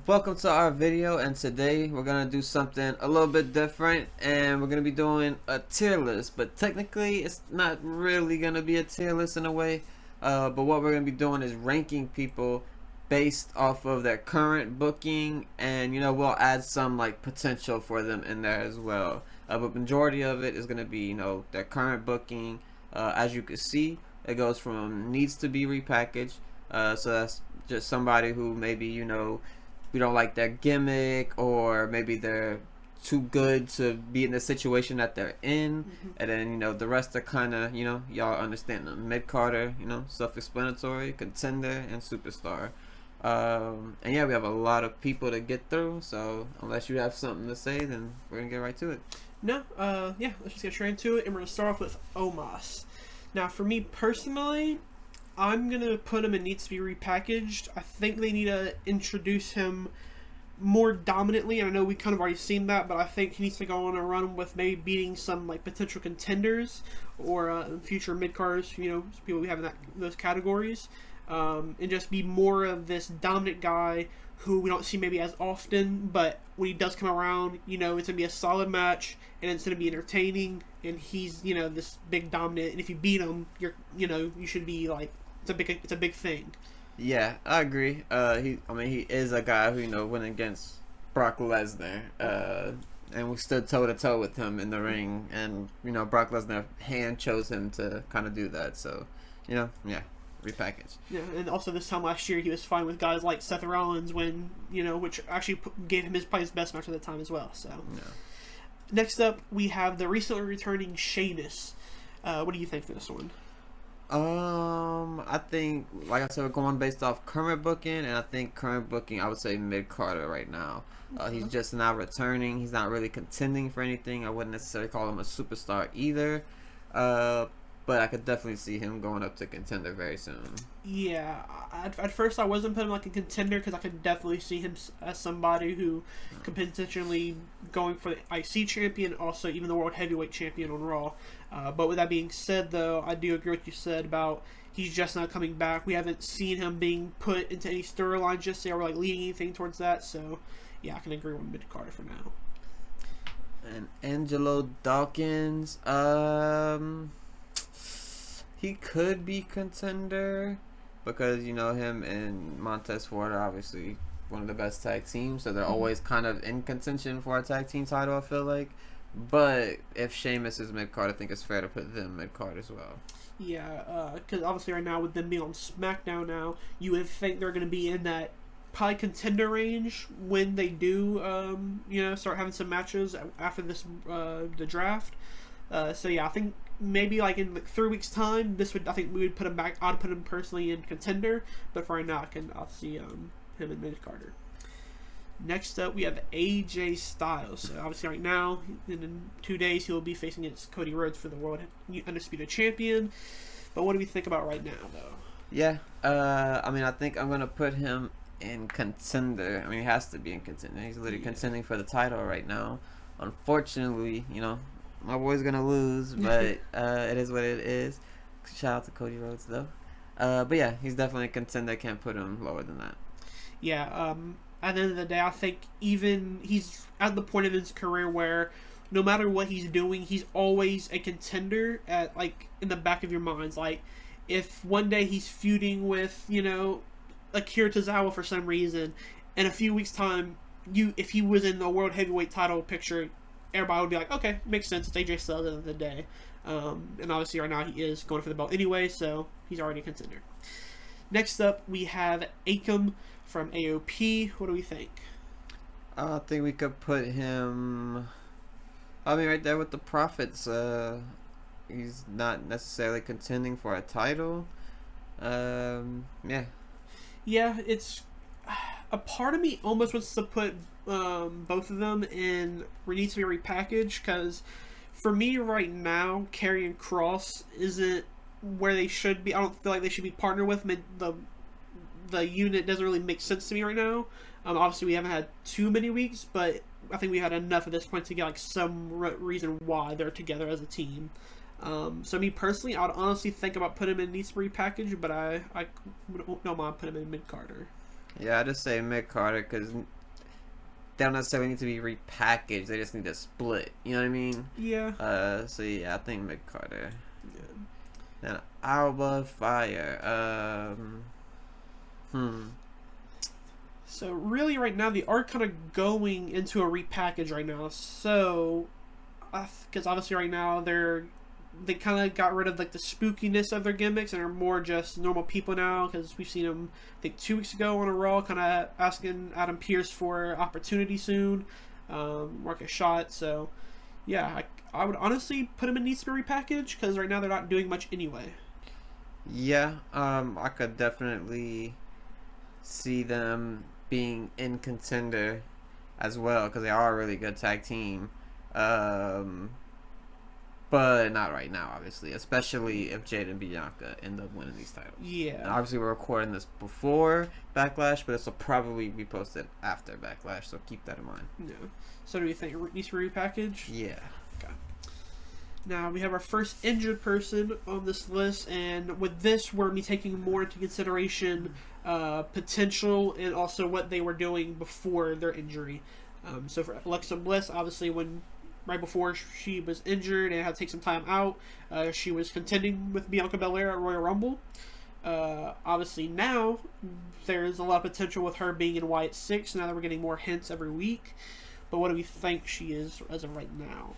Welcome to our video, and today we're gonna do something a little bit different, and we're gonna be doing a tier list. But technically it's not really gonna be a tier list in a way, but what we're gonna be doing is ranking people based off of their current booking, and we'll add some like potential for them in there as well. But majority of it is gonna be their current booking. As you can see, it goes from needs to be repackaged, so that's just somebody who maybe we don't like their gimmick, or maybe they're too good to be in the situation that they're in. And then the rest are kind of y'all understand them: mid-carder, self-explanatory, contender, and superstar. And yeah, we have a lot of people to get through, so unless you have something to say, then we're gonna get right to it. No, yeah, let's just get straight into it, and we're gonna start off with Omos. Now, for me personally, I'm going to put him in needs to be repackaged. I think they need to introduce him more dominantly. And I know we kind of already seen that, but I think he needs to go on a run with maybe beating some like potential contenders or future mid-carders, people we have in those categories. And just be more of this dominant guy who we don't see maybe as often, but when he does come around, it's going to be a solid match, and it's going to be entertaining, and he's, this big dominant, and if you beat him, you should be like, it's a big thing. Yeah, I agree. He is a guy who went against Brock Lesnar, and we stood toe to toe with him in the ring, and Brock Lesnar hand chose him to kind of do that. So, yeah, repackage. Yeah, and also this time last year he was fine with guys like Seth Rollins when which actually gave him his best match at the time as well. So, yeah. Next up we have the recently returning Sheamus. What do you think for this one? I think, like I said, we're going based off current booking, and I think current booking, I would say mid-carder right now. He's just now returning. He's not really contending for anything. I wouldn't necessarily call him a superstar either. But I could definitely see him going up to contender very soon. Yeah, at first I wasn't putting him like a contender because I could definitely see him as somebody who could potentially going for the IC champion, also even the World Heavyweight champion on Raw. But with that being said, though, I do agree with what you said about he's just not coming back. We haven't seen him being put into any storyline just yet, or like leading anything towards that. So yeah, I can agree with mid-carder for now. And Angelo Dawkins, he could be contender because him and Montez Ford are obviously one of the best tag teams, so they're always kind of in contention for a tag team title, I feel like. But if Sheamus is mid-card, I think it's fair to put them mid-card as well. Yeah, because obviously right now with them being on SmackDown now, you would think they're going to be in that probably contender range when they do start having some matches after this the draft. So yeah, I think maybe like in 3 weeks time, I think we would put him back. I'd put him personally in contender, but for right now I'll see him in mid-carder. Next up we have AJ Styles. So obviously right now in 2 days he will be facing against Cody Rhodes for the World Undisputed Champion. But what do we think about right now though? Yeah, I think I'm gonna put him in contender. He has to be in contender. He's literally contending for the title right now. Unfortunately, my boy's gonna lose, but it is what it is. Shout out to Cody Rhodes though. But yeah, he's definitely a contender. Can't put him lower than that. Yeah, at the end of the day, I think even he's at the point of his career where no matter what he's doing, he's always a contender at in the back of your minds. Like if one day he's feuding with Akira Tozawa for some reason, in a few weeks' time, if he was in the World Heavyweight title picture, everybody would be like, okay, makes sense. It's AJ Styles at the end of the day. And obviously right now he is going for the belt anyway, so he's already a contender. Next up, we have Akam from AOP. What do we think? I think we could put him, right there with the Profits. He's not necessarily contending for a title. Yeah. Yeah, it's a part of me almost wants to put both of them in needs to be repackaged, because for me right now, Karrion Kross isn't where they should be. I don't feel like they should be partnered with them. The unit doesn't really make sense to me right now. Obviously, we haven't had too many weeks, but I think we had enough at this point to get some reason why they're together as a team. So me personally, I'd honestly think about putting him in needs to be repackaged, but I don't mind putting him in mid-carder. Yeah, I just say mid-carder because they don't necessarily need to be repackaged. They just need to split. You know what I mean? Yeah. So yeah, I think mid-Carter. Yeah. Then Alba Fire. So really, right now they are kind of going into a repackage right now. So, because obviously right now they kind of got rid of like the spookiness of their gimmicks and are more just normal people now. Because we've seen them, I think 2 weeks ago on a Raw, kind of asking Adam Pearce for opportunity soon, mark a shot. So, yeah, I would honestly put them in needs to be repackaged because right now they're not doing much anyway. Yeah, I could definitely see them being in Contender as well because they are a really good tag team. But not right now, obviously, especially if Jade and Bianca end up winning these titles. Yeah. And obviously, we're recording this before Backlash, but this will probably be posted after Backlash, so keep that in mind. Yeah. So do you think it needs to be repackaged? Yeah. Okay. Now we have our first injured person on this list, and with this, we're going to be taking more into consideration potential and also what they were doing before their injury. So for Alexa Bliss, obviously, right before she was injured and had to take some time out, she was contending with Bianca Belair at Royal Rumble. Obviously now there's a lot of potential with her being in Wyatt 6 now that we're getting more hints every week. But what do we think she is as of right now?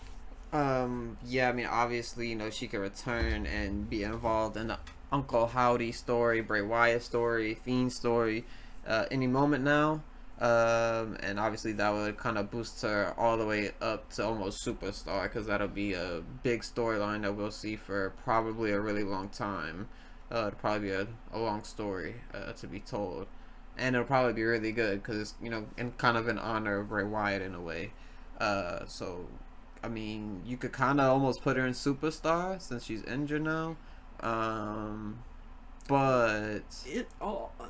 Yeah, I mean, obviously, you know, she could return and be involved in the Uncle Howdy story, Bray Wyatt story, Fiend story, any moment now. And obviously that would kind of boost her all the way up to almost superstar because that'll be a big storyline that we'll see for probably a really long time. It'll probably be a long story to be told. And it'll probably be really good because it's, you know, in kind of in honor of Bray Wyatt in a way. So, I mean, you could kind of almost put her in superstar since she's injured now. But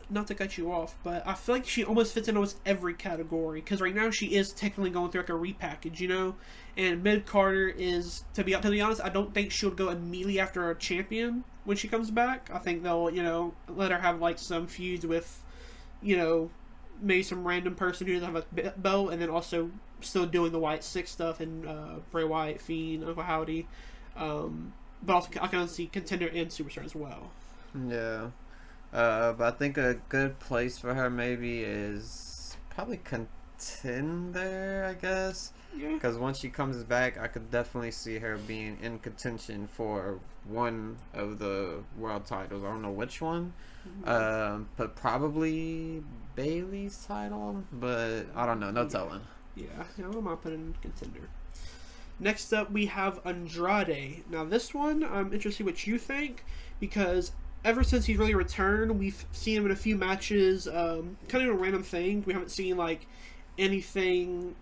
not to cut you off, but I feel like she almost fits in almost every category because right now she is technically going through like a repackage, you know. And mid-Carter is to be honest, I don't think she'll go immediately after a champion when she comes back. I think they'll let her have like some feuds with, maybe some random person who doesn't have a belt, and then also still doing the Wyatt 6 stuff and Bray Wyatt, Fiend, Uncle Howdy. But also I can see Contender and Superstar as well. Yeah. But I think a good place for her maybe is probably Contender, I guess. Yeah. Because once she comes back, I could definitely see her being in contention for one of the world titles. I don't know which one. But probably Bayley's title. But I don't know. No telling. Yeah, I'm not putting in Contender. Next up, we have Andrade. Now, this one, I'm interested in what you think, because ever since he's really returned, we've seen him in a few matches, kind of a random thing. We haven't seen, like, anything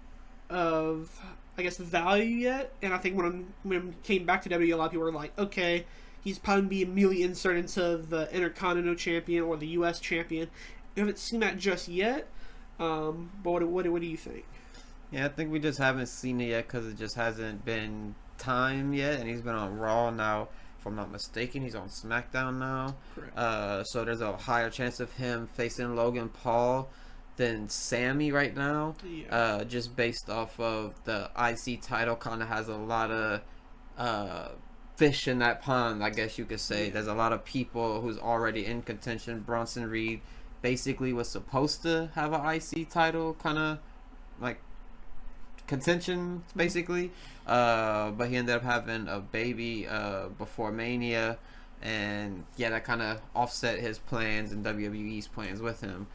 of, I guess, value yet. And I think when he came back to WWE, a lot of people were like, okay, he's probably be immediately inserted into the Intercontinental Champion or the U.S. Champion. We haven't seen that just yet. But what do you think? Yeah, I think we just haven't seen it yet because it just hasn't been time yet, and he's been on Raw now. If I'm not mistaken, he's on SmackDown now. Correct. So there's a higher chance of him facing Logan Paul than Sammy right now. Yeah. Just based off of the IC title, kind of has a lot of fish in that pond, I guess you could say. Yeah. There's a lot of people who's already in contention. Bronson Reed basically was supposed to have an IC title, kind of like contention basically, but he ended up having a baby before Mania, and yeah, that kind of offset his plans and WWE's plans with him.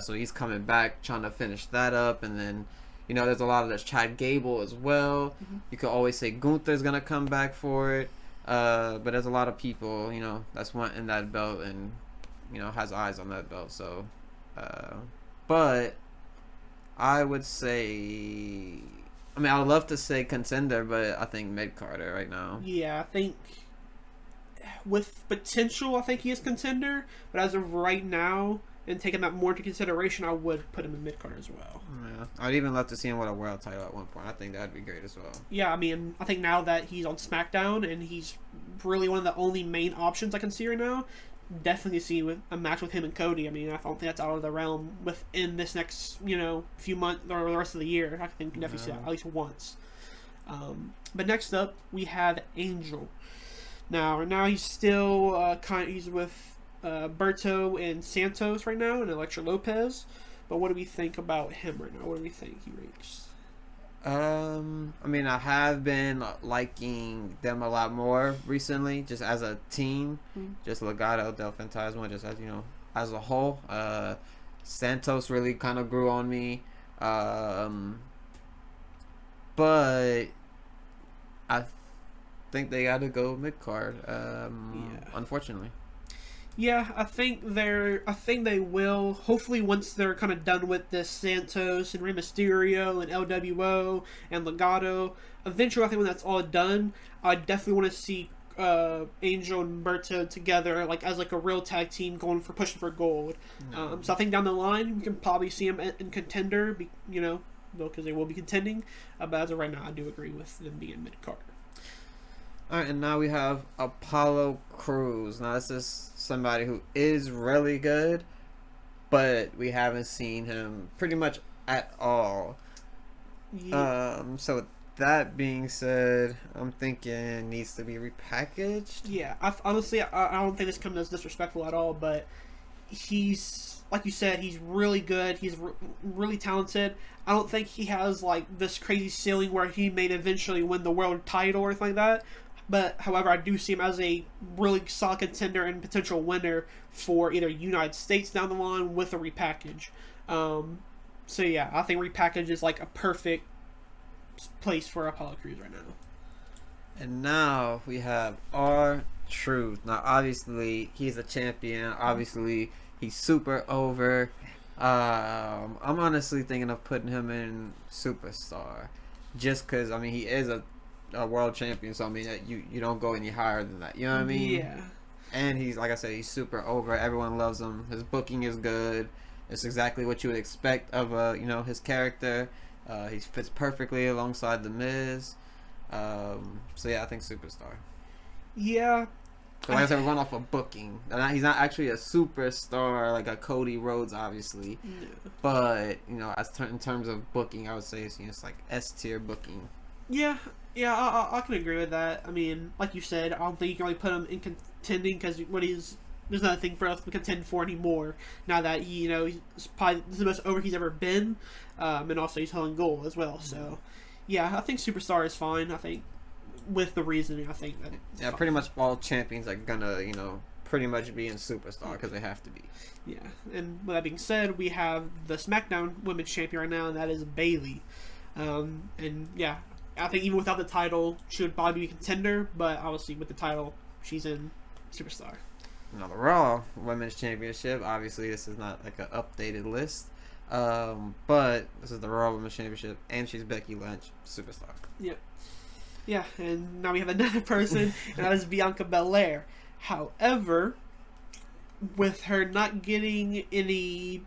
So he's coming back trying to finish that up, and then there's a lot of this Chad Gable as well. You could always say Gunther's gonna come back for it, but there's a lot of people that's wanting that belt and has eyes on that belt. So but I would say, I mean, I would love to say Contender, but I think mid-Carter right now. Yeah, I think with potential, I think he is Contender, but as of right now, and taking that more into consideration, I would put him in mid-Carter as well. Yeah, I'd even love to see him with a world title at one point. I think that'd be great as well. Yeah, I mean, I think now that he's on SmackDown and he's really one of the only main options I can see right now, definitely see with a match with him and Cody. I mean, I don't think that's out of the realm within this next few months or the rest of the year. I think we can definitely see that at least once. But next up we have Angel. Now he's still he's with Berto and Santos right now and Elektra Lopez. But what do we think about him right now? What do we think he ranks? I mean, I have been liking them a lot more recently, just as a team. Just Legado del Fantasma, just as as a whole. Santos really kind of grew on me, but I think they got to go mid card. Unfortunately. Yeah, I think they will. Hopefully, once they're kind of done with this Santos and Rey Mysterio and LWO and Legado, eventually, I think when that's all done, I definitely want to see Angel and Berto together, like as like a real tag team going for pushing for gold. So I think down the line we can probably see them in Contender, because they will be contending. But as of right now, I do agree with them being mid card. Alright, and now we have Apollo Crews. Now, this is somebody who is really good, but we haven't seen him pretty much at all. Yeah. So with that being said, I'm thinking needs to be repackaged. Yeah, honestly, I don't think this comes as disrespectful at all, but he's, like you said, he's really good. He's really talented. I don't think he has like this crazy ceiling where he may eventually win the world title or anything like that. But, however, I do see him as a really solid contender and potential winner for either United States down the line with a repackage. So, yeah, I think repackage is like a perfect place for Apollo Crews right now. And now we have R-Truth. Now, obviously, he's a champion. Obviously, he's super over. I'm honestly thinking of putting him in Superstar. Just because, I mean, he is a world champion, so I mean you don't go any higher than that. You know what I mean? Yeah. And he's, like I said, he's super over. Everyone loves him. His booking is good. It's exactly what you would expect of his character. He fits perfectly alongside the Miz. So yeah, I think Superstar. Yeah. So like I said, we're going off of booking. He's not actually a superstar like a Cody Rhodes, obviously. No. But in terms of booking, I would say it's like S tier booking. Yeah, I can agree with that. I mean, like you said, I don't think you can really put him in contending because there's nothing for us to contend for anymore. Now that he's probably the most over he's ever been, and also he's holding gold as well. So, yeah, I think Superstar is fine. I think with the reasoning, I think that it's fine. Pretty much all champions are gonna pretty much be in Superstar because they have to be. Yeah, and with that being said, we have the SmackDown Women's Champion right now, and that is Bayley. And yeah. I think even without the title, she would probably be a contender, but obviously with the title, she's in Superstar. Now the Raw Women's Championship, obviously this is not like an updated list, but this is the Raw Women's Championship, and she's Becky Lynch, Superstar. Yeah, and now we have another person, and that is Bianca Belair. However, with her not getting any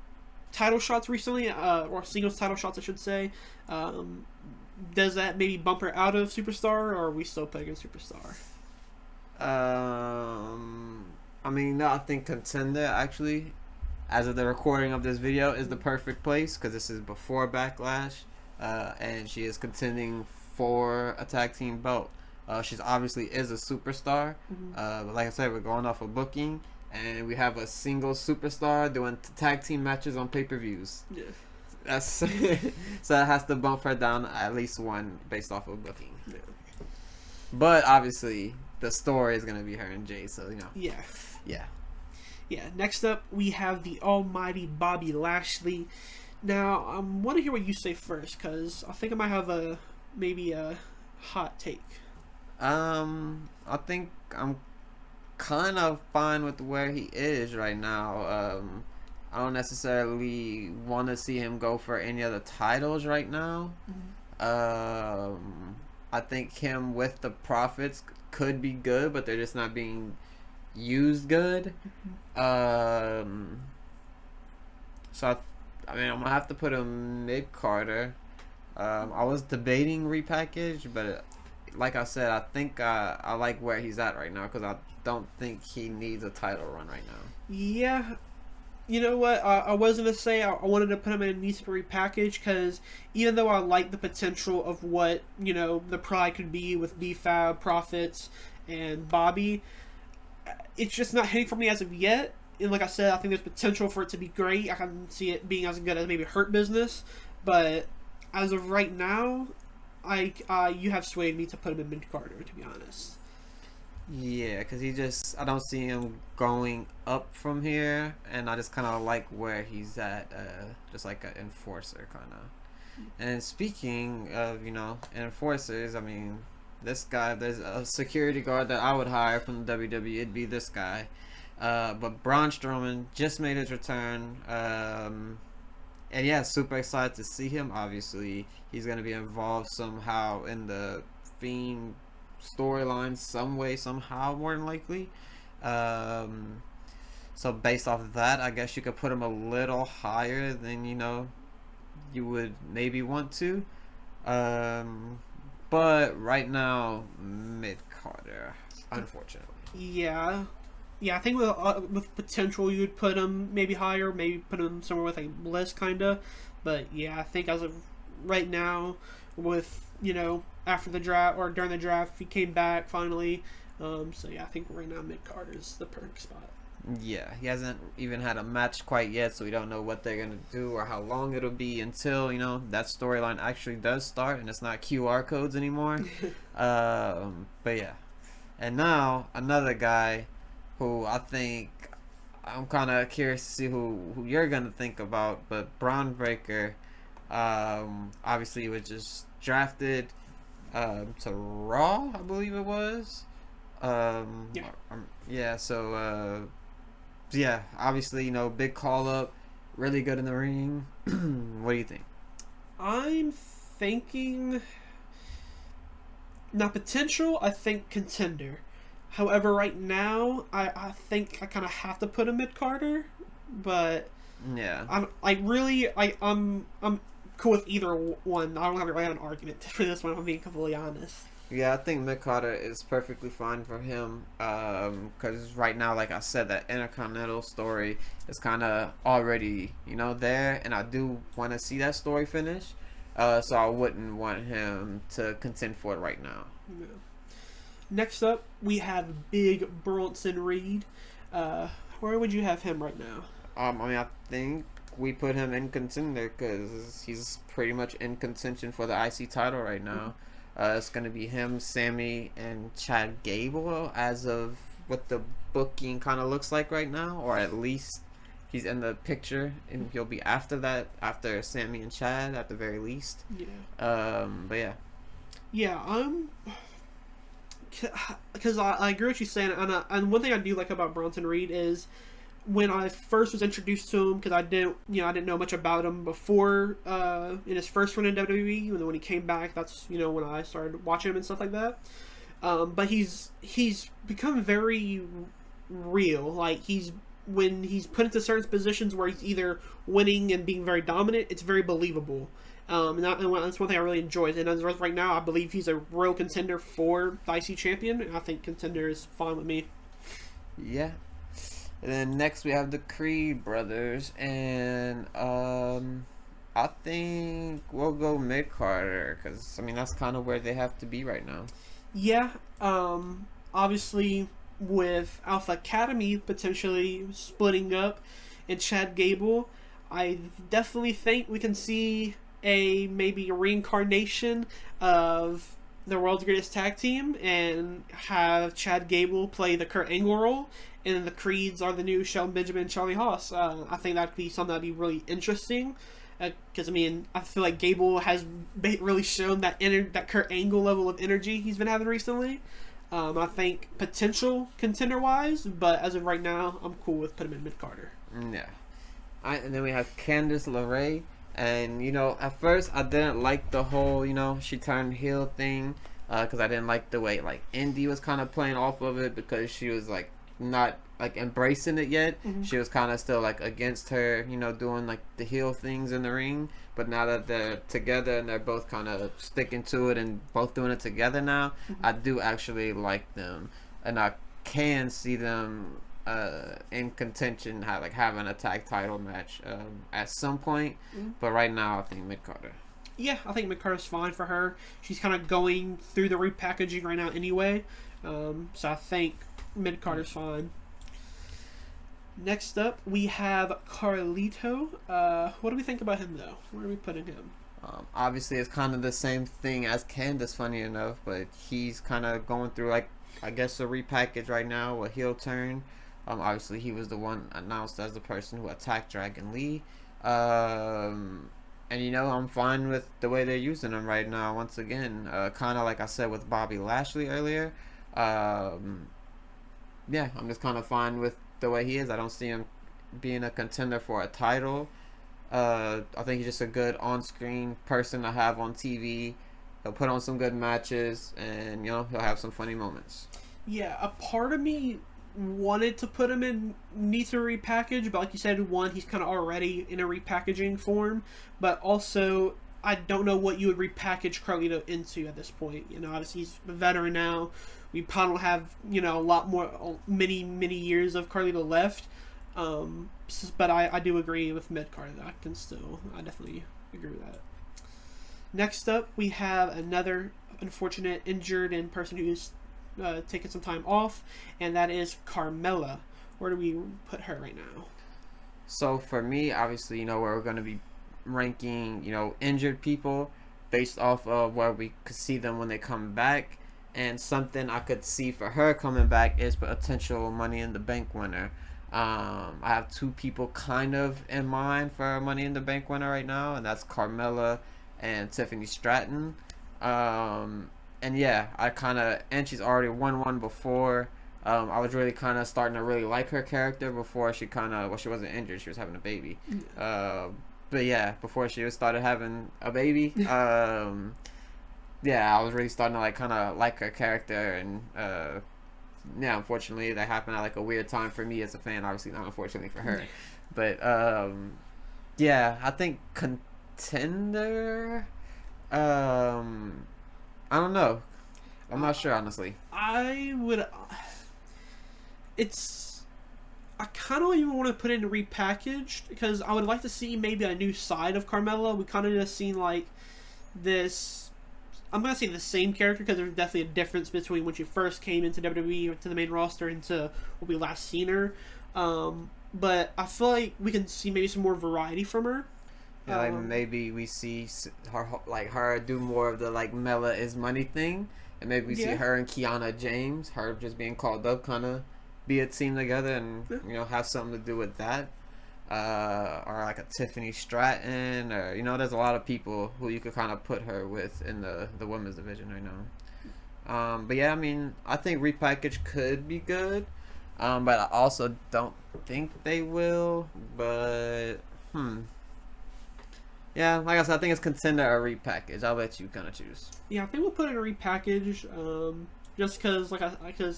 title shots recently, or singles title shots I should say, does that maybe bump her out of Superstar, or are we still putting in Superstar? I mean, no, I think Contender, actually, as of the recording of this video, is the perfect place, because this is before Backlash, and she is contending for a tag team belt. She's obviously is a superstar, but like I said, we're going off of booking, and we have a single superstar doing tag team matches on pay-per-views. Yeah. So that has to bump her down at least one based off of booking. Yeah. But obviously the story is gonna be her and Jay, so Yeah. Next up we have the almighty Bobby Lashley. Now I want to hear what you say first, because I think I might have maybe a hot take. I think I'm kind of fine with where he is right now. I don't necessarily want to see him go for any other titles right now. I think him with the Profits could be good, but they're just not being used good. So I mean, I'm gonna have to put him mid Carter. I was debating Repackage, but like I said, I think I like where he's at right now because I don't think he needs a title run right now. Yeah, you know what? I was gonna say I wanted to put him in a needs to be repackaged because even though I like the potential of what the Pride could be with B-Fab, Profits, and Bobby, it's just not hitting for me as of yet. And like I said, I think there's potential for it to be great. I can see it being as good as maybe Hurt Business, but as of right now, you have swayed me to put him in mid Carter, to be honest. Yeah, because I don't see him going up from here, and I just kind of like where he's at, just like an enforcer kind of. And speaking of, enforcers, I mean, this guy, there's a security guard that I would hire from the WWE, it'd be this guy. But Braun Strowman just made his return, and yeah, super excited to see him. Obviously, he's going to be involved somehow in the Fiend storyline some way, somehow, more than likely. So based off of that, I guess you could put him a little higher than you would maybe want to. But right now, mid Carter, unfortunately. Yeah, I think with potential, you would put him maybe higher, maybe put him somewhere with a Bliss kinda. But yeah, I think as of right now, with after the draft or during the draft, he came back finally. So yeah, I think right now mid Carter is the perfect spot. Yeah, he hasn't even had a match quite yet, so we don't know what they're gonna do or how long it'll be until that storyline actually does start and it's not QR codes anymore. But yeah, and now another guy who I think I'm kind of curious to see who you're gonna think about, but Braun Breaker, obviously was just drafted to Raw, I believe it was. Yeah. So yeah, obviously big call up, really good in the ring. What do you think? I'm thinking now potential. I think contender. However, right now, I think I kind of have to put him mid Carter, but yeah, I'm cool with either one. I don't have really have an argument for this one. If I'm being completely honest. Yeah, I think mid Carter is perfectly fine for him. Because right now, like I said, that Intercontinental story is kind of already there, and I do want to see that story finish. So I wouldn't want him to contend for it right now. Yeah. Next up, we have Big Bronson Reed. Where would you have him right now? I mean, I think we put him in contender because he's pretty much in contention for the IC title right now. It's going to be him, Sammy, and Chad Gable as of what the booking kind of looks like right now, or at least he's in the picture, and he'll be after that, after Sammy and Chad at the very least. Yeah. But yeah. Yeah, because I agree with you saying, and one thing I do like about Bronson Reed is when I first was introduced to him, because I didn't know much about him before in his first run in WWE, and then when he came back, that's when I started watching him and stuff like that. But he's become very real. Like when he's put into certain positions where he's either winning and being very dominant, it's very believable. And that's one thing I really enjoy. And as of right now, I believe he's a real contender for the IC champion, and I think contender is fine with me. Yeah. And then next we have the Creed brothers, and I think we'll go mid Carter because I mean that's kind of where they have to be right now. Yeah. Obviously with Alpha Academy potentially splitting up and Chad Gable, I definitely think we can see maybe a reincarnation of the world's greatest tag team and have Chad Gable play the Kurt Angle role, and then the Creeds are the new Shelton Benjamin and Charlie Haas. I think that'd be something that'd be really interesting because I feel like Gable has really shown that Kurt Angle level of energy he's been having recently. I think potential contender wise, but as of right now, I'm cool with putting him in mid Carter. Yeah. And then we have Candice LeRae. And, at first I didn't like the whole, she turned heel thing. Because I didn't like the way, Indy was kind of playing off of it. Because she was, not like embracing it yet. Mhm. She was kind of still like against her, doing like the heel things in the ring. But now that they're together and they're both kind of sticking to it and both doing it together now, I do actually like them, and I can see them in contention, having a tag title match at some point. But right now, I think Mid Carter. Yeah, I think McCarter's fine for her. She's kind of going through the repackaging right now anyway. So I think Mid Carter's fine. Next up, we have Carlito. What do we think about him, though? Where are we putting him? Obviously, it's kind of the same thing as Candace, funny enough, but he's kind of going through, like, I guess, a repackage right now, a heel turn. Obviously, he was the one announced as the person who attacked Dragon Lee. And, I'm fine with the way they're using him right now, once again. Kind of like I said with Bobby Lashley earlier. I'm just kind of fine with the way he is. I don't see him being a contender for a title. I think he's just a good on-screen person to have on TV. He'll put on some good matches, and he'll have some funny moments. Yeah, a part of me wanted to put him in needs to repackage, but like you said, one, he's kind of already in a repackaging form, but also I don't know what you would repackage Carlito into at this point. Obviously he's a veteran now. We probably don't have a lot more, many years of Carlito left. But I do agree with Mid Carter that I definitely agree with that. Next up, we have another unfortunate injured and person who's taking some time off, and that is Carmella. Where do we put her right now? So for me, obviously, we're going to be ranking, injured people based off of where we could see them when they come back. And something I could see for her coming back is potential Money in the Bank winner. I have two people kind of in mind for Money in the Bank winner right now, and that's Carmella and Tiffany Stratton. And yeah, and she's already won one before. I was really kind of starting to really like her character before she she wasn't injured. She was having a baby. But yeah, before she started having a baby, I was really starting to kind of like her character, and unfortunately that happened at a weird time for me as a fan. Obviously not unfortunately for her, but I think Contender. I don't know. I'm not sure, honestly. I kind of even want to put it in repackaged, because I would like to see maybe a new side of Carmella. We kind of just seen this. I'm going to say the same character, because there's definitely a difference between when she first came into WWE or to the main roster into what we last seen her. But I feel like we can see maybe some more variety from her. Yeah, maybe we see her do more of the Mella is money thing, and maybe we see her and Kiana James, her just being called up, kind of be a team together, and have something to do with that. Or a Tiffany Stratton, or there's a lot of people who you could kind of put her with in the women's division right now. But yeah, I think repackage could be good, but I also don't think they will. But yeah, like I said, I think it's Contender or repackage. I'll let you kind of choose. Yeah, I think we'll put it in a repackage, just because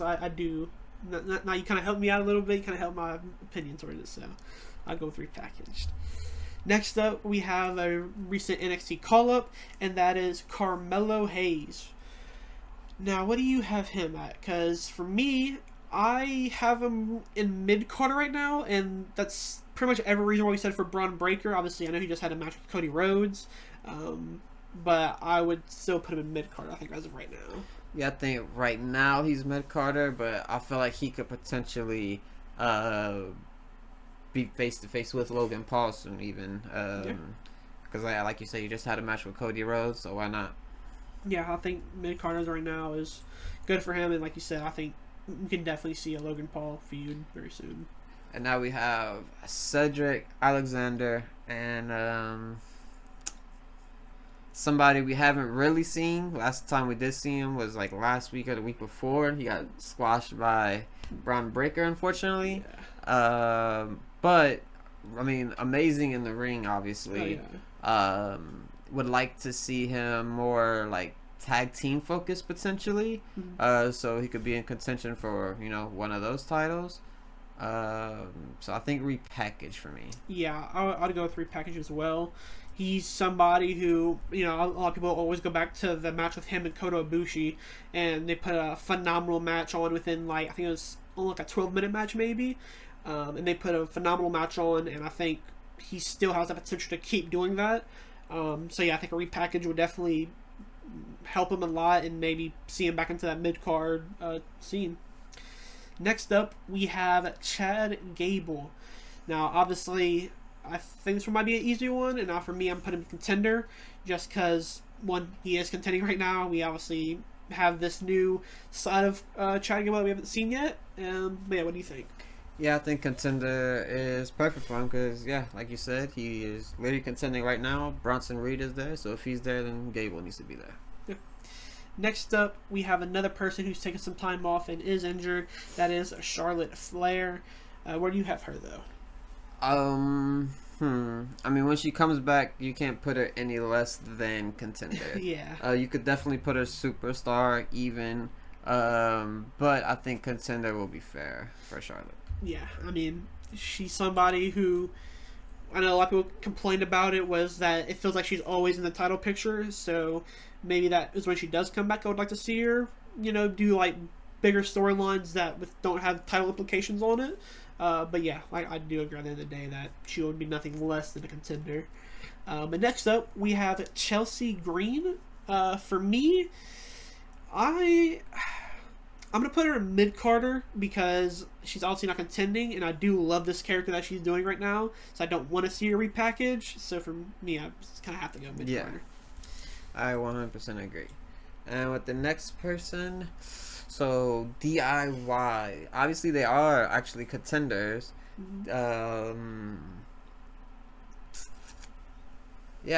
I do. Now you kind of helped me out a little bit. You kind of helped my opinion towards it, so I'll go with repackaged. Next up, we have a recent NXT call-up, and that is Carmelo Hayes. Now, what do you have him at? Because for me, I have him in mid-Carter right now, and that's pretty much every reason why we said for Braun Breaker. Obviously, I know he just had a match with Cody Rhodes, but I would still put him in mid-Carter, I think, as of right now. Yeah, I think right now he's mid-Carter, but I feel like he could potentially be face-to-face with Logan Paul soon, even. Because, like you said, you just had a match with Cody Rhodes, so why not? Yeah, I think mid-Carter right now is good for him, and like you said, I think we can definitely see a Logan Paul feud very soon. And now we have Cedric Alexander and somebody we haven't really seen. Last time we did see him was last week or the week before. He got squashed by Braun Breaker, unfortunately. Yeah. But amazing in the ring, obviously. Oh, yeah. Would like to see him more tag team focus potentially. So he could be in contention for, you know, one of those titles. So I think Repackage for me. Yeah, I'd go with Repackage as well. He's somebody who, you know, a lot of people always go back to the match with him and Kota Ibushi, and they put a phenomenal match on within, like, I think it was only like a 12-minute match maybe, and they put a phenomenal match on, and I think he still has the potential to keep doing that. So yeah, I think a Repackage would definitely help him a lot, and maybe see him back into that mid-card scene. Next up, we have Chad Gable. Now, obviously, I think this one might be an easy one, and now for me, I'm putting him Contender, just because, one, he is contending right now. We obviously have this new side of Chad Gable that we haven't seen yet. But yeah, what do you think? Yeah, I think Contender is perfect for him because, yeah, like you said, he is literally contending right now. Bronson Reed is there, so if he's there, then Gable needs to be there. Yeah. Next up, we have another person who's taken some time off and is injured. That is Charlotte Flair. Where do you have her, though? I mean, when she comes back, you can't put her any less than Contender. Yeah. You could definitely put her Superstar even, but I think Contender will be fair for Charlotte. Yeah, I mean, she's somebody who, I know a lot of people complained about it, was that it feels like she's always in the title picture, so maybe that is when she does come back. I would like to see her, you know, do like bigger storylines that don't have title implications on it. But yeah, I do agree at the end of the day that she would be nothing less than a Contender. But next up, we have Chelsea Green. For me, I'm going to put her in mid-carder because she's obviously not contending, and I do love this character that she's doing right now, so I don't want to see her repackage. So for me, I just kind of have to go mid-carder. Yeah, I 100% agree. And with the next person, so DIY. Obviously, they are actually contenders. Yeah,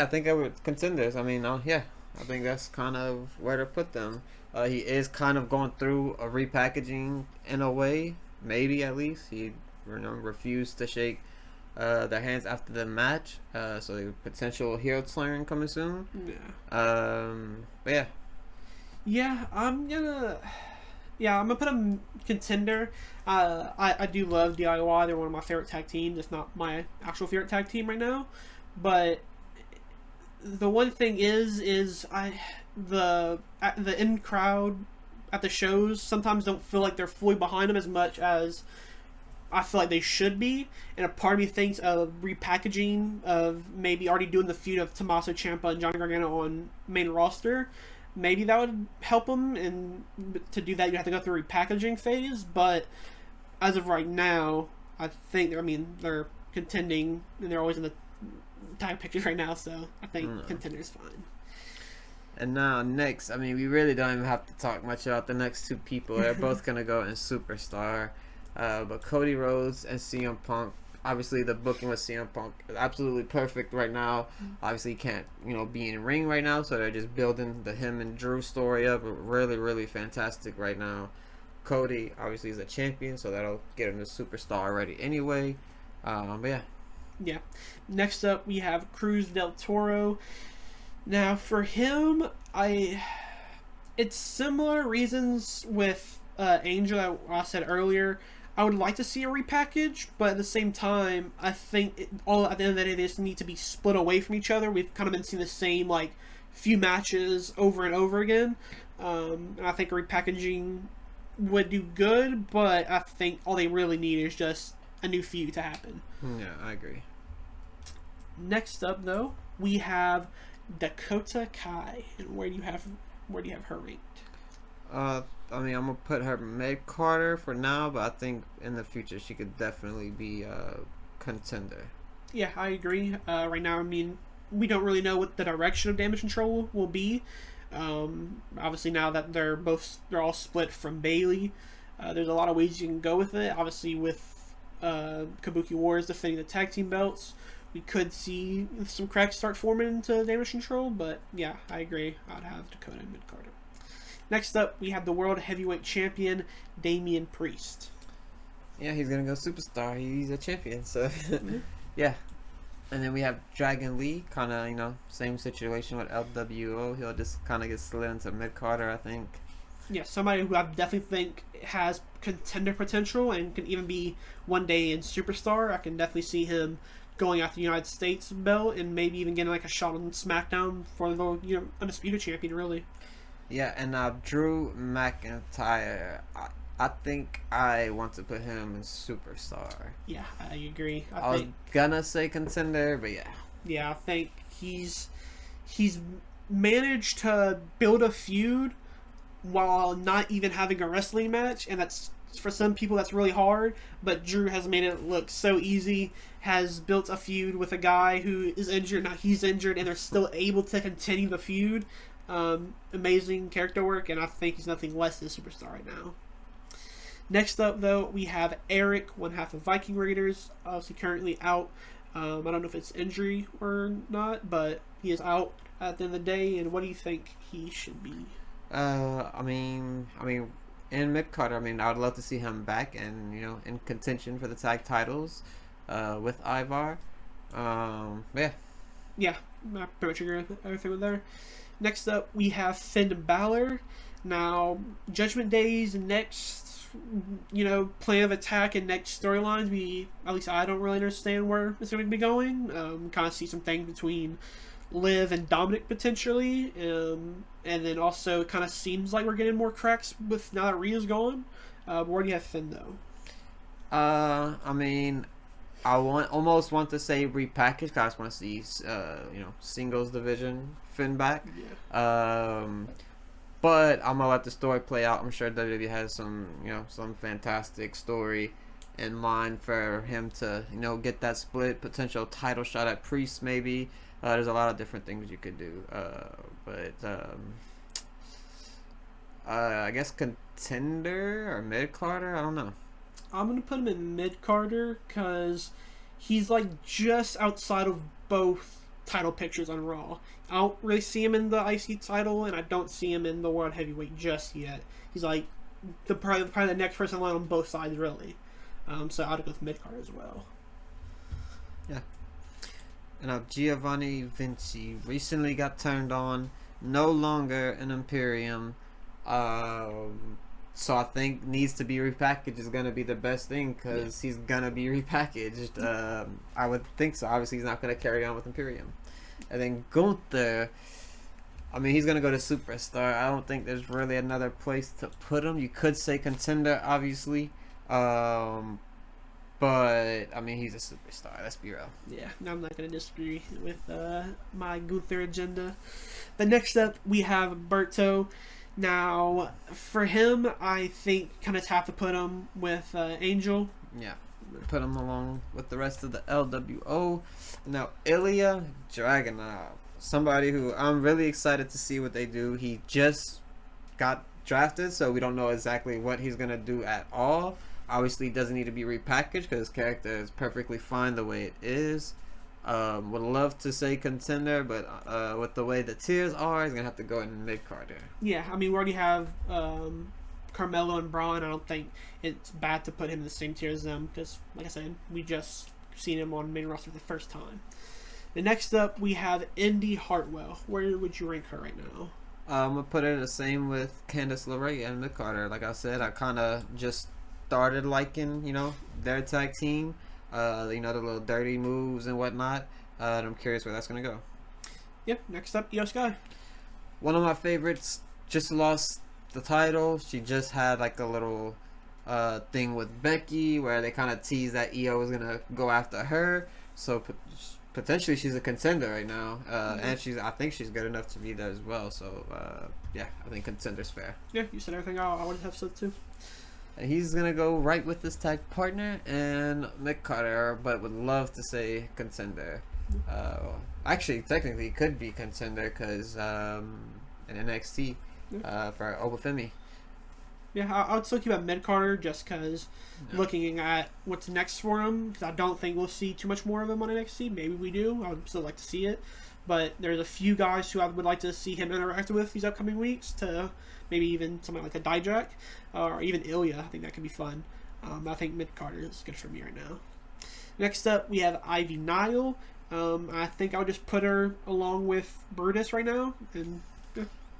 I think I would contenders. I mean, yeah, I think that's kind of where to put them. He is kind of going through a repackaging in a way, maybe at least. He refused to shake their hands after the match, so potential heel turn coming soon. But yeah. Yeah, I'm gonna put him Contender. I do love DIY. They're one of my favorite tag teams. It's not my actual favorite tag team right now, but the one thing is the in crowd at the shows sometimes don't feel like they're fully behind them as much as I feel like they should be, and a part of me thinks of repackaging, of maybe already doing the feud of Tommaso Ciampa and Johnny Gargano on main roster. Maybe that would help them, and to do that you have to go through a repackaging phase, but as of right now, I think they're contending and they're always in the tag pictures right now, so I think Contender's fine. And now next, I mean, we really don't even have to talk much about the next two people. They're both gonna go in Superstar, but Cody Rhodes and CM Punk. Obviously, the booking with CM Punk is absolutely perfect right now. Obviously, he can't, be in ring right now, so they're just building the him and Drew story up. Really, really fantastic right now. Cody obviously is a champion, so that'll get him to Superstar already anyway. But yeah. Yeah. Next up, we have Cruz del Toro. Now, for him, it's similar reasons with Angel that I said earlier. I would like to see a repackage, but at the same time, I think all at the end of the day, they just need to be split away from each other. We've kind of been seeing the same few matches over and over again, and I think repackaging would do good, but I think all they really need is just a new feud to happen. Yeah, I agree. Next up, though, we have Dakota Kai, and where do you have her ranked? I'm gonna put her mid-carder for now, but I think in the future she could definitely be a Contender. Yeah, I agree. Right now, we don't really know what the direction of Damage Control will be. Obviously, now that they're all split from Bayley, there's a lot of ways you can go with it. Obviously, with Kabuki Warriors defending the tag team belts, we could see some cracks start forming into Damage Control, but yeah, I agree. I'd have Dakota and mid-carder. Next up, we have the World Heavyweight Champion, Damian Priest. Yeah, he's going to go Superstar. He's a champion, so yeah. And then we have Dragon Lee, kind of, same situation with LWO. He'll just kind of get slid into mid-carder, I think. Yeah, somebody who I definitely think has contender potential and can even be one day in Superstar. I can definitely see him going after the United States belt and maybe even getting like a shot on SmackDown for the undisputed champion. Really. Yeah, and Drew McIntyre. I think I want to put him in Superstar. Yeah, I agree. I was gonna say contender, but yeah. Yeah, I think he's managed to build a feud while not even having a wrestling match, and that's, for some people, that's really hard, but Drew has made it look so easy, has built a feud with a guy who is injured, now he's injured, and they're still able to continue the feud. Amazing character work, and I think he's nothing less than a superstar right now. Next up, though, we have Eric, one half of Viking Raiders, obviously currently out. I don't know if it's injury or not, but he is out at the end of the day, and what do you think he should be? I mean, in mid-carder, I would love to see him back and, in contention for the tag titles with Ivar. Yeah. Yeah, I pretty much agree with everything with there. Next up, we have Finn Balor. Now, Judgment Day's next, plan of attack and next storylines, at least I don't really understand where it's going to be going. Kind of see some things between Liv and Dominic potentially, and then also it kind of seems like we're getting more cracks with now that Rhea's gone. Where do you have Finn though? I almost want to say repackage because I just want to see singles division Finn back. Yeah. But I'm gonna let the story play out. I'm sure WWE has some fantastic story in mind for him to get that split potential title shot at Priest maybe. There's a lot of different things you could do, but I guess contender or mid-carder, I don't know. I'm gonna put him in mid-carder because he's like just outside of both title pictures on Raw. I don't really see him in the IC title, and I don't see him in the World Heavyweight just yet. He's like probably the next person line on both sides, really. So I'd go with mid-card as well. Yeah. And now Giovanni Vinci recently got turned on, no longer an Imperium. So I think needs to be repackaged is gonna be the best thing because he's gonna be repackaged. I would think so. Obviously, he's not gonna carry on with Imperium. And then Gunther, he's gonna go to Superstar. I don't think there's really another place to put him. You could say contender, obviously. But he's a superstar. Let's be real. Yeah, I'm not gonna disagree with my Gunther agenda. But next up, we have Berto. Now, for him, I think kind of have to put him with Angel. Yeah, put him along with the rest of the LWO. Now, Ilya Dragunov, somebody who I'm really excited to see what they do. He just got drafted, so we don't know exactly what he's gonna do at all. Obviously, he doesn't need to be repackaged because his character is perfectly fine the way it is. Would love to say contender, but with the way the tiers are, he's gonna have to go in mid-carder. Yeah, we already have Carmelo and Braun. I don't think it's bad to put him in the same tier as them because, like I said, we just seen him on main roster for the first time. The next up, we have Indy Hartwell. Where would you rank her right now? I'm gonna put her the same with Candice LeRae and mid-carder. Like I said, I kind of just started liking, their tag team. The little dirty moves and whatnot. And I'm curious where that's gonna go. Yep. Next up, Io Sky. One of my favorites just lost the title. She just had like a little thing with Becky where they kind of teased that Io was gonna go after her. So potentially she's a contender right now, and I think she's good enough to be there as well. So I think contender's fair. Yeah, you said everything I would have said too. He's gonna go right with his tag partner and mid-carder, but would love to say contender. Actually, technically, could be contender because in NXT for Obafemi. Yeah, I would still keep at mid-carder just because looking at what's next for him, because I don't think we'll see too much more of him on NXT. Maybe we do. I would still like to see it. But there's a few guys who I would like to see him interact with these upcoming weeks to maybe even something like a Dijak or even Ilya. I think that could be fun. I think mid-carder is good for me right now. Next up, we have Ivy Nile. I think I'll just put her along with Brutus right now. And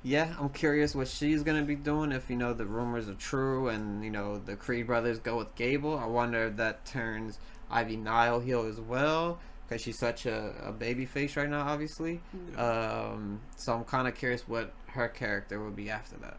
Yeah, I'm curious what she's gonna be doing if the rumors are true and the Creed brothers go with Gable. I wonder if that turns Ivy Nile heel as well because she's such a baby face right now, obviously. So I'm kind of curious what her character will be after that.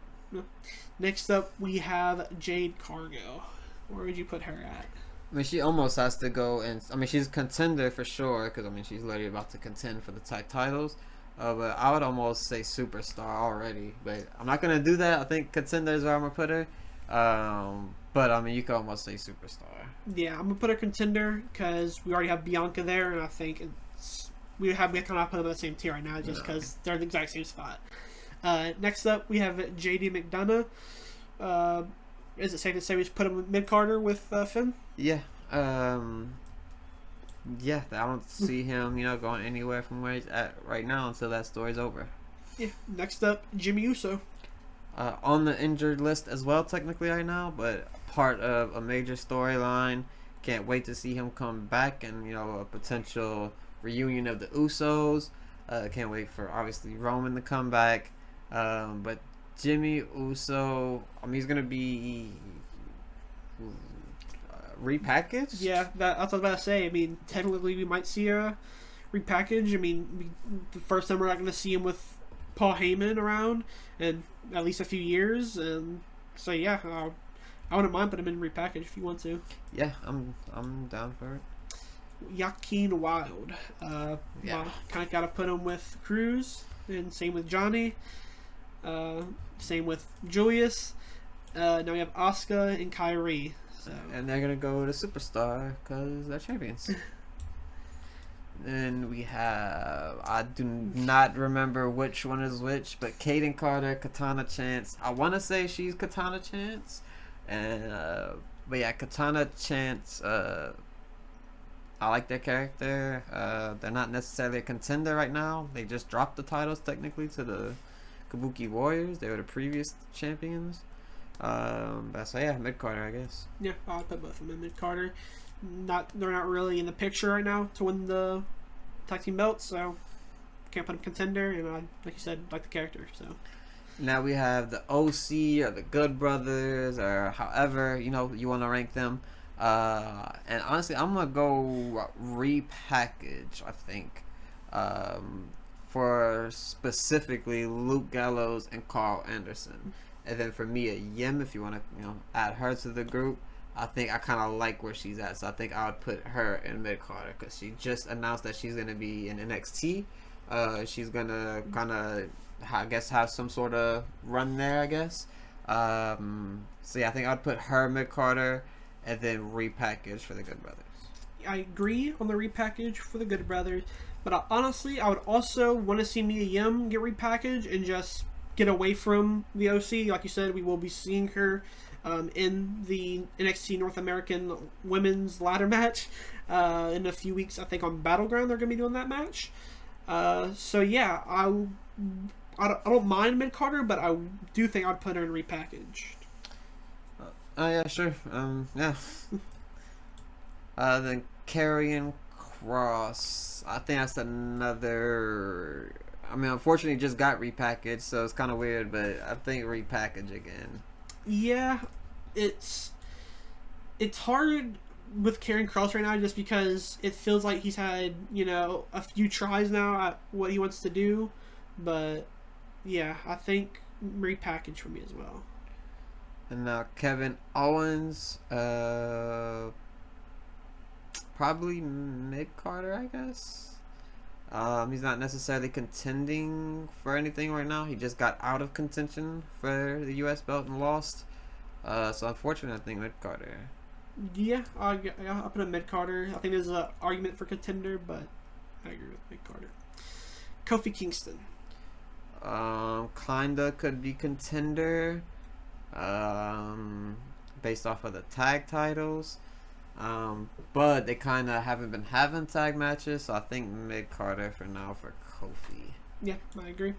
Next up, we have Jade Cargill. Where would you put her at? I mean, she almost has to go, and I mean, she's a contender for sure because I mean, she's literally about to contend for the tag titles. But I would almost say superstar already, but I'm not gonna do that. I think contender is where I'm gonna put her. But I mean, you could almost say superstar. Yeah, I'm gonna put her contender because we already have Bianca there, and I think we kind of put them in the same tier right now just because they're in the exact same spot. Next up, we have JD McDonough. Is it safe to say we just put him mid Carter with Finn? Yeah. Yeah, I don't see him, going anywhere from where he's at right now until that story's over. Yeah. Next up, Jimmy Uso. On the injured list as well, technically right now, but part of a major storyline. Can't wait to see him come back and a potential reunion of the Usos. Can't wait for obviously Roman to come back. But Jimmy Uso, I mean, he's gonna be repackaged. Yeah, that's what I was about to say. I mean, technically we might see a repackage. I mean, the first time we're not going to see him with Paul Heyman around in at least a few years, and so yeah, I wouldn't mind putting him in repackage if you want to. Yeah, I'm down for it. Joaquin Wild. Kind of got to put him with Cruz, and same with Johnny. Same with Julius. Now we have Asuka and Kyrie. So. And they're gonna go to superstar because they're champions. Then we have, I do not remember which one is which, but Kaden Carter, Katana Chance. I want to say she's Katana Chance, and but yeah, Katana Chance. I like their character. They're not necessarily a contender right now. They just dropped the titles technically to the Kabuki Warriors. They were the previous champions. But so yeah, mid Carter, I guess. Yeah, I'll put both of them in mid Carter. They're not really in the picture right now to win the tag team belts, so can't put them contender. And I, like you said, like the character. So now we have the OC or the Good Brothers or however you want to rank them. And honestly, I'm gonna go repackage. I think. For specifically Luke Gallows and Carl Anderson. And then for Mia Yim, if you want to, add her to the group, I think I kind of like where she's at. So I think I would put her in mid Carter because she just announced that she's going to be in NXT. She's going to kind of, I guess, have some sort of run there, I guess. So yeah, I think I would put her mid Carter and then repackage for the Good Brothers. I agree on the repackage for the Good Brothers, but honestly, I would also want to see Mia Yim get repackaged and just get away from the OC. Like you said, we will be seeing her in the NXT North American Women's Ladder match in a few weeks. I think on Battleground they're going to be doing that match. So yeah, I don't mind mid Carter, but I do think I'd put her in repackaged. Yeah, sure. Yeah. Then Karrion Kross. I think that's another. I mean, unfortunately, it just got repackaged, so it's kind of weird. But I think repackage again. Yeah, it's hard with Karrion Kross right now, just because it feels like he's had a few tries now at what he wants to do. But yeah, I think repackage for me as well. And now Kevin Owens, probably mid Carter, I guess. He's not necessarily contending for anything right now. He just got out of contention for the U.S. belt and lost. So unfortunately, I think mid Carter. Yeah, I'll put a mid Carter. I think there's an argument for contender, but I agree with mid Carter. Kofi Kingston. Kinda could be contender. Based off of the tag titles. But they kind of haven't been having tag matches, so I think mid Carter for now for Kofi. Yeah, I agree.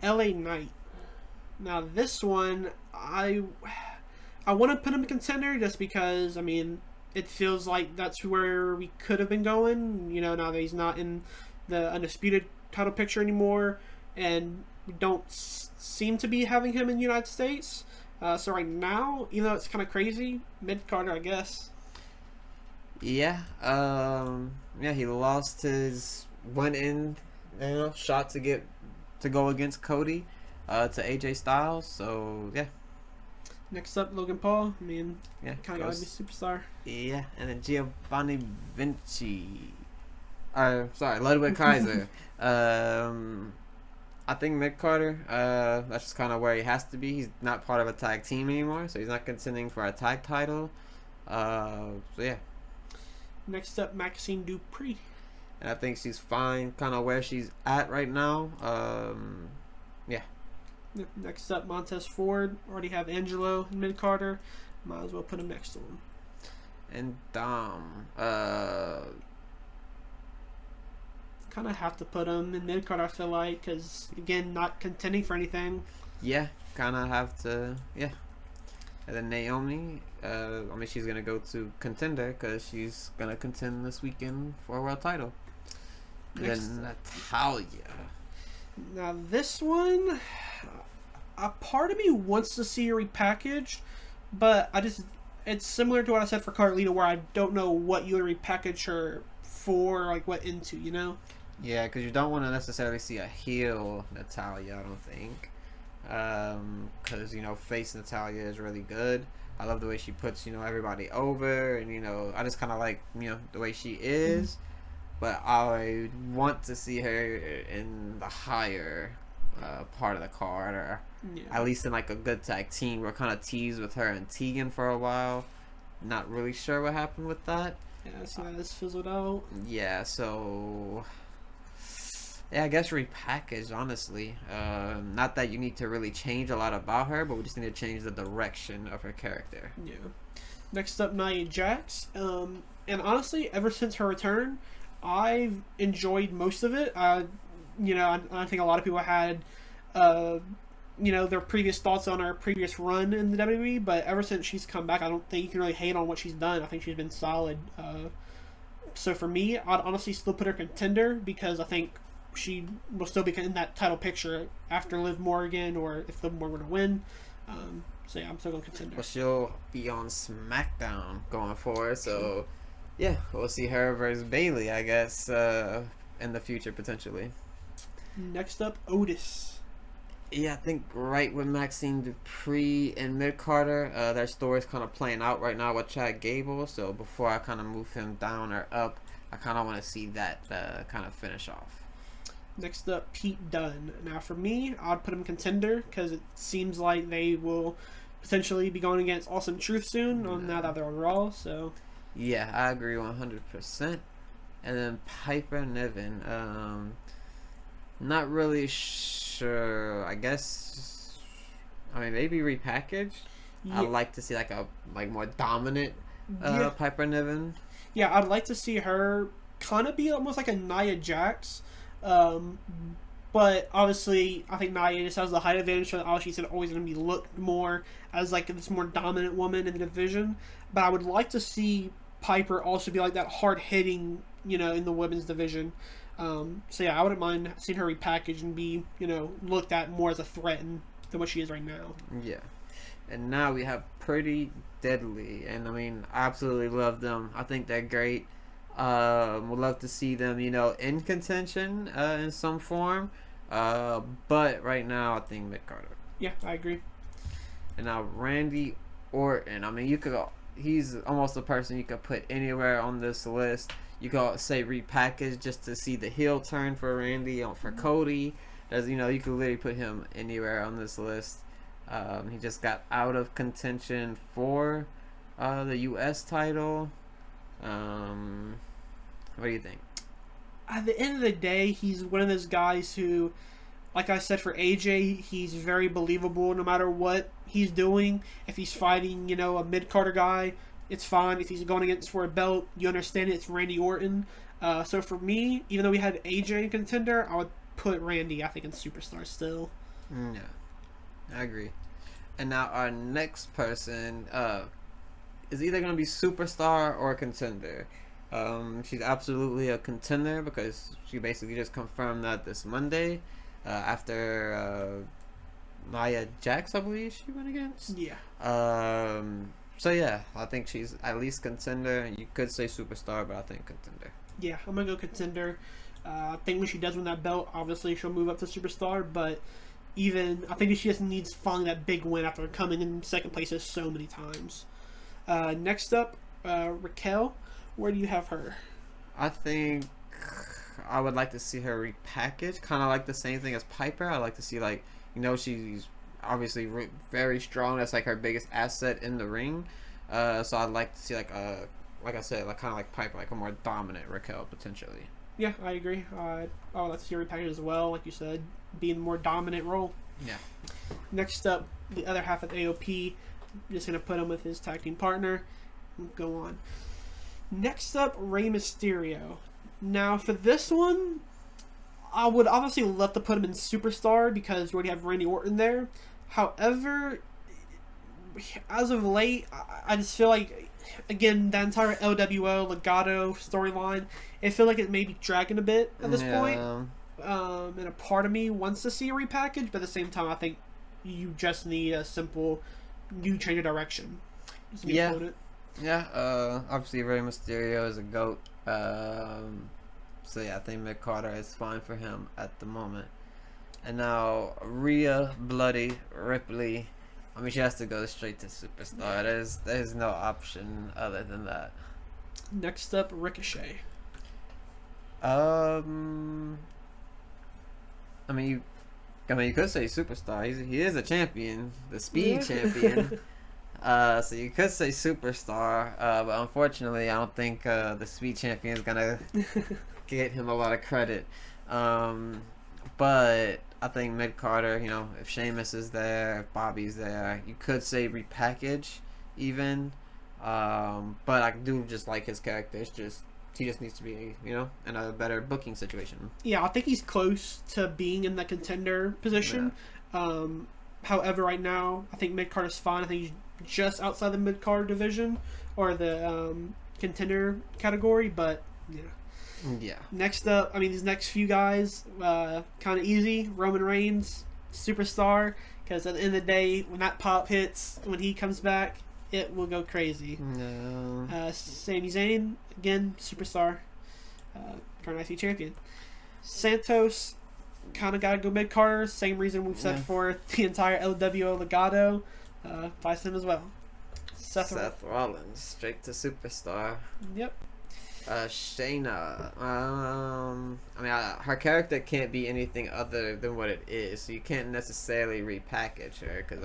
LA Knight. Now this one, I want to put him in contender just because, I mean, it feels like that's where we could have been going. You know, now that he's not in the undisputed title picture anymore, and we don't seem to be having him in the United States. So right now, even though it's kind of crazy, mid-carder, I guess. Yeah. Yeah, he lost his shot to go against Cody, to AJ Styles. So yeah. Next up, Logan Paul. I mean, Yeah. kind of gotta be superstar. Yeah, and then Giovanni Vinci. Sorry, Ludwig Kaiser. I think Mick Carter, that's just kind of where he has to be. He's not part of a tag team anymore, so he's not contending for a tag title. So yeah. Next up, Maxine Dupree. And I think she's fine, kind of where she's at right now. Yeah. Next up, Montez Ford. Already have Angelo and mid-carder. Might as well put him next to him. And Dom. Kind of have to put him in mid-card, I feel like, because, again, not contending for anything. Yeah, kind of have to, yeah. And then Naomi, she's going to go to Contender because she's going to contend this weekend for a world title. And then Natalia. Now, this one, a part of me wants to see her repackaged, but it's similar to what I said for Carlita, where I don't know what you would repackage her for, like, what into, you know? Yeah, because you don't want to necessarily see a heel Natalia, I don't think. Because, face Natalia is really good. I love the way she puts, everybody over. And, I just kind of like, the way she is. Mm-hmm. But I want to see her in the higher part of the card. Or at least in, like, a good tag team. We're kind of teased with her and Tegan for a while. Not really sure what happened with that. Yeah, I see how this fizzled out. Yeah, so... Yeah, I guess repackaged, honestly. Not that you need to really change a lot about her, but we just need to change the direction of her character. Yeah. Next up, Nia Jax. And honestly, ever since her return, I've enjoyed most of it. I think a lot of people had, their previous thoughts on her previous run in the WWE, but ever since she's come back, I don't think you can really hate on what she's done. I think she's been solid. So for me, I'd honestly still put her Contender because I think she will still be in that title picture after Liv Morgan, or if Liv Morgan were to win. So yeah, I'm still going Contender. Well, she'll be on SmackDown going forward, so yeah, we'll see her versus Bayley, I guess, in the future potentially. Next up, Otis. Yeah, I think right with Maxine Dupree and Mid Carter, their story's kind of playing out right now with Chad Gable. So before I kind of move him down or up, I kind of want to see that kind of finish off. Next up, Pete Dunne. Now, for me, I'd put him Contender because it seems like they will potentially be going against Awesome Truth soon. Now that they're on Raw, so yeah, I agree 100%. And then Piper Niven, not really sure. I guess, maybe repackaged. Yeah. I'd like to see like a more dominant Piper Niven. Yeah, I'd like to see her kind of be almost like a Nia Jax. But obviously, I think Nia just has the height advantage, so obviously she's always going to be looked more as like this more dominant woman in the division. But I would like to see Piper also be like that hard hitting, in the women's division. So yeah, I wouldn't mind seeing her repackaged and be, looked at more as a threat than what she is right now. Yeah. And now we have Pretty Deadly, and I absolutely love them. I think they're great. Would love to see them, in contention in some form. But right now, I think Mick Carter. Yeah, I agree. And now Randy Orton. He's almost a person you could put anywhere on this list. You could say repackage just to see the heel turn for Randy for Cody. There's, you could literally put him anywhere on this list. He just got out of contention for the U.S. title. What do you think? At the end of the day, he's one of those guys who, like I said for AJ, he's very believable no matter what he's doing. If he's fighting, a mid-carder guy, it's fine. If he's going against for a belt, you understand it. It's Randy Orton. So for me, even though we had AJ in Contender, I would put Randy, I think, in Superstar still. Yeah, I agree. And now our next person, is either going to be superstar or contender. She's absolutely a contender because she basically just confirmed that this Monday after Nia Jax, I believe she went against. Yeah. So yeah, I think she's at least contender. You could say superstar, but I think contender. Yeah, I'm gonna go contender. I think when she does win that belt, obviously she'll move up to superstar. But even I think she just needs finally that big win after coming in second places so many times. Next up, Raquel. Where do you have her? I think I would like to see her repackaged, kind of like the same thing as Piper. I like to see she's obviously very strong. That's like her biggest asset in the ring. So I'd like to see like I said, like kind of like Piper, like a more dominant Raquel potentially. Yeah, I agree. I would like to see her repackaged as well, like you said, being a more dominant role. Yeah. Next up, the other half of AOP. Just gonna put him with his tag team partner. Go on. Next up, Rey Mysterio. Now, for this one, I would obviously love to put him in Superstar because you already have Randy Orton there. However, as of late, I just feel like, again, that entire LWO, Legado storyline, I feel like it may be dragging a bit at this point. And a part of me wants to see a repackage, but at the same time, I think you just need a simple new change of direction. Yeah, obviously Rey Mysterio is a GOAT. So yeah, I think Mick Carter is fine for him at the moment. And now Rhea Bloody Ripley. I mean, she has to go straight to superstar. There's no option other than that. Next up, Ricochet. I mean, you could say superstar. He is a champion, the speed champion. So you could say superstar, but unfortunately, I don't think the speed champion is gonna get him a lot of credit. But I think Mid Carter, if Sheamus is there, if Bobby's there, you could say repackage even. But I do just like his character. He just needs to be, in a better booking situation. Yeah, I think he's close to being in the contender position. Yeah. However, right now, I think Mid Carter's fine. I think he's just outside the mid card division or the contender category, but yeah. Next up, these next few guys, kind of easy. Roman Reigns, superstar, because at the end of the day, when that pop hits, when he comes back, it will go crazy. No. Sami Zayn, again, superstar, current IC champion. Santos, kind of got to go mid Carter. Same reason we've said for the entire LWO Legado. Buys him as well. Seth Rollins, straight to superstar. Yep. Shayna. Her character can't be anything other than what it is, so you can't necessarily repackage her because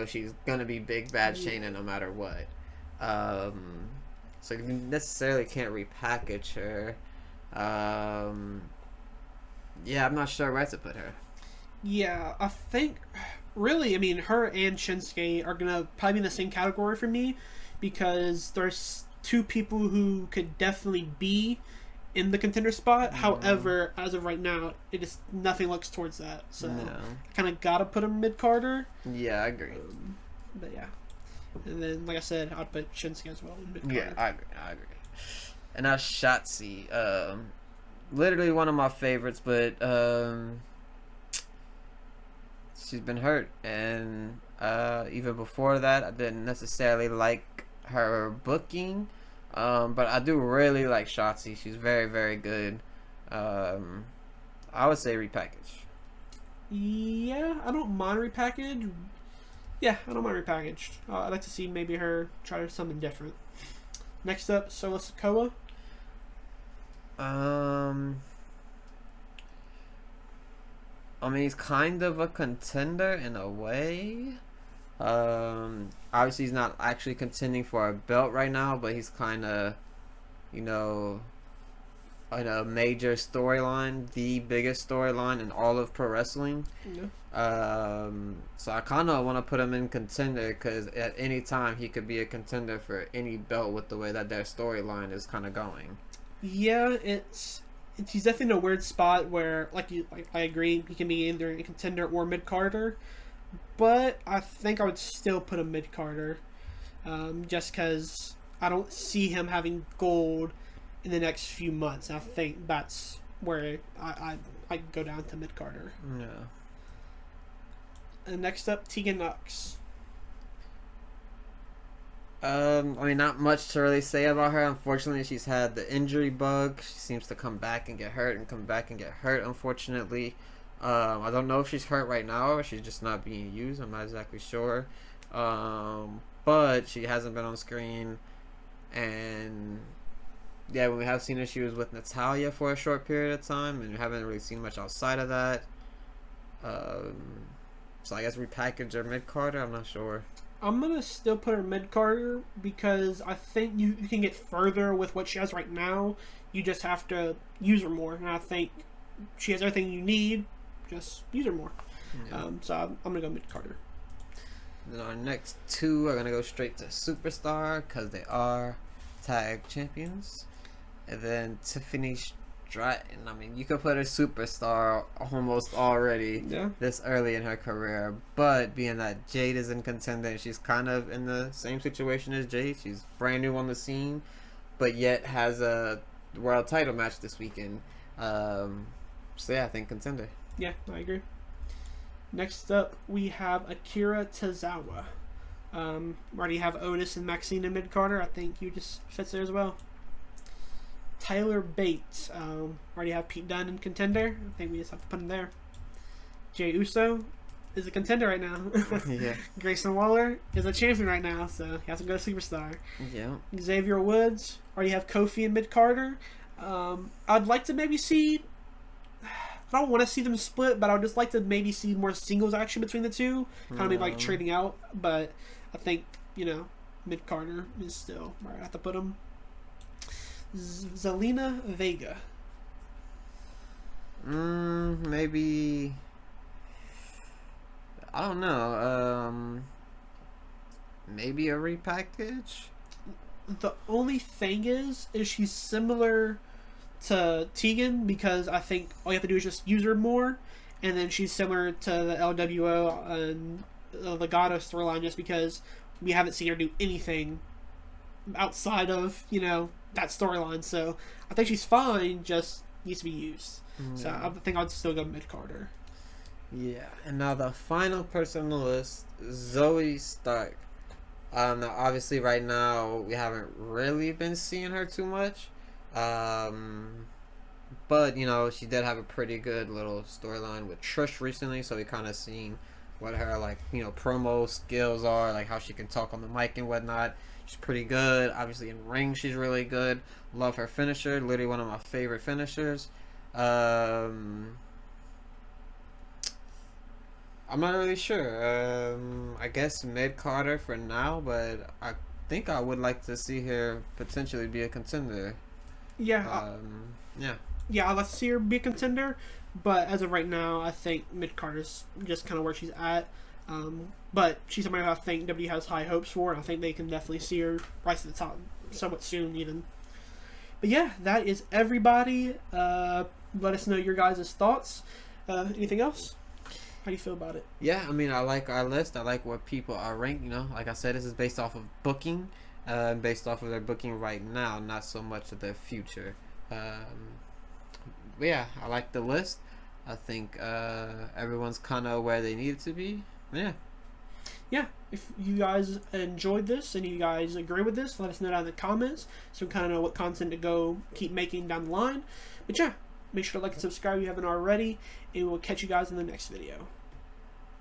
she's gonna be big bad Shayna no matter what. So you necessarily can't repackage her. Yeah, I'm not sure where to put her. Yeah, I think really, her and Shinsuke are gonna probably be in the same category for me because there's two people who could definitely be in the contender spot. Mm-hmm. However, as of right now, nothing looks towards that. So kind of gotta put him mid Carter. Yeah, I agree. But yeah, and then like I said, I'd put Shinsuke as well in mid Carter. Yeah, I agree. And now Shotzi, literally one of my favorites, but she's been hurt, and even before that, I didn't necessarily like her booking, but I do really like Shotzi. She's very, very good. I would say repackage. Yeah, I don't mind repackaged. Yeah, I don't mind repackaged. I'd like to see maybe her try something different. Next up, Solo Sikoa. He's kind of a contender in a way. Obviously he's not actually contending for a belt right now, but he's kind of, in a major storyline, the biggest storyline in all of pro wrestling. Yeah. So I kind of want to put him in contender because at any time he could be a contender for any belt with the way that their storyline is kind of going. Yeah, he's definitely in a weird spot where, I agree, he can be either a contender or mid Carter, but I think I would still put him mid Carter. just because I don't see him having gold in the next few months. I think that's where I go down to mid-carder. Yeah. And next up, Tegan Knox. I mean, not much to really say about her. Unfortunately, she's had the injury bug. She seems to come back and get hurt and come back and get hurt, unfortunately. I don't know if she's hurt right now or she's just not being used. I'm not exactly sure. But she hasn't been on screen. And yeah, when we have seen her, she was with Natalia for a short period of time. And we haven't really seen much outside of that. So I guess repackage or mid-carder. I'm not sure. I'm going to still put her mid-carder because I think you can get further with what she has right now. You just have to use her more. And I think she has everything you need. Just use her more. Yeah. So I'm going to go mid-carder. Then our next two are going to go straight to Superstar because they are tag champions. And then Tiffany Stratton. I mean, you could put her Superstar almost already this early in her career. But being that Jade is in Contender and she's kind of in the same situation as Jade. She's brand new on the scene, but yet has a world title match this weekend. So yeah, I think Contender. Yeah, I agree. Next up, we have Akira Tozawa. Already have Otis and Maxine in mid-carder. I think you just fits there as well. Tyler Bates. Already have Pete Dunne in Contender. I think we just have to put him there. Jey Uso is a Contender right now. Yeah. Grayson Waller is a champion right now, so he has to go to Superstar. Yeah. Xavier Woods. Already have Kofi in mid-carder. I'd like to maybe see... I don't want to see them split, but I would just like to maybe see more singles action between the two. Kind of maybe like trading out, but I think, mid-carder is still where I have to put them. Zelina Vega. Maybe... I don't know. Maybe a repackage? The only thing is she's similar to Tegan because I think all you have to do is just use her more, and then she's similar to the LWO and the Legato storyline just because we haven't seen her do anything outside of that storyline. So I think she's fine, just needs to be used. So I think I'd still go mid-carder. Yeah, and now the final person on the list, Zoe Stark. Now obviously right now we haven't really been seeing her too much. But she did have a pretty good little storyline with Trish recently, so we kind of seen what her promo skills are, like how she can talk on the mic and whatnot. She's pretty good. Obviously in ring she's really good. Love her finisher, literally one of my favorite finishers. I'm not really sure. I guess mid-carder for now, but I think I would like to see her potentially be a Contender. Yeah. Yeah, I'd like to see her be a Contender, but as of right now, I think mid-carder's just kind of where she's at. But she's somebody who I think WWE has high hopes for, and I think they can definitely see her rise to the top somewhat soon, even. But yeah, that is everybody. Let us know your guys' thoughts. Anything else? How do you feel about it? Yeah, I mean, I like our list. I like what people are ranked. Like I said, this is based off of booking. Based off of their booking right now, not so much of their future. But yeah, I like the list. I think everyone's kind of where they need to be. Yeah, if you guys enjoyed this and you guys agree with this, let us know down in the comments so we kind of know what content to go keep making down the line. But yeah, make sure to like and subscribe if you haven't already, and we'll catch you guys in the next video.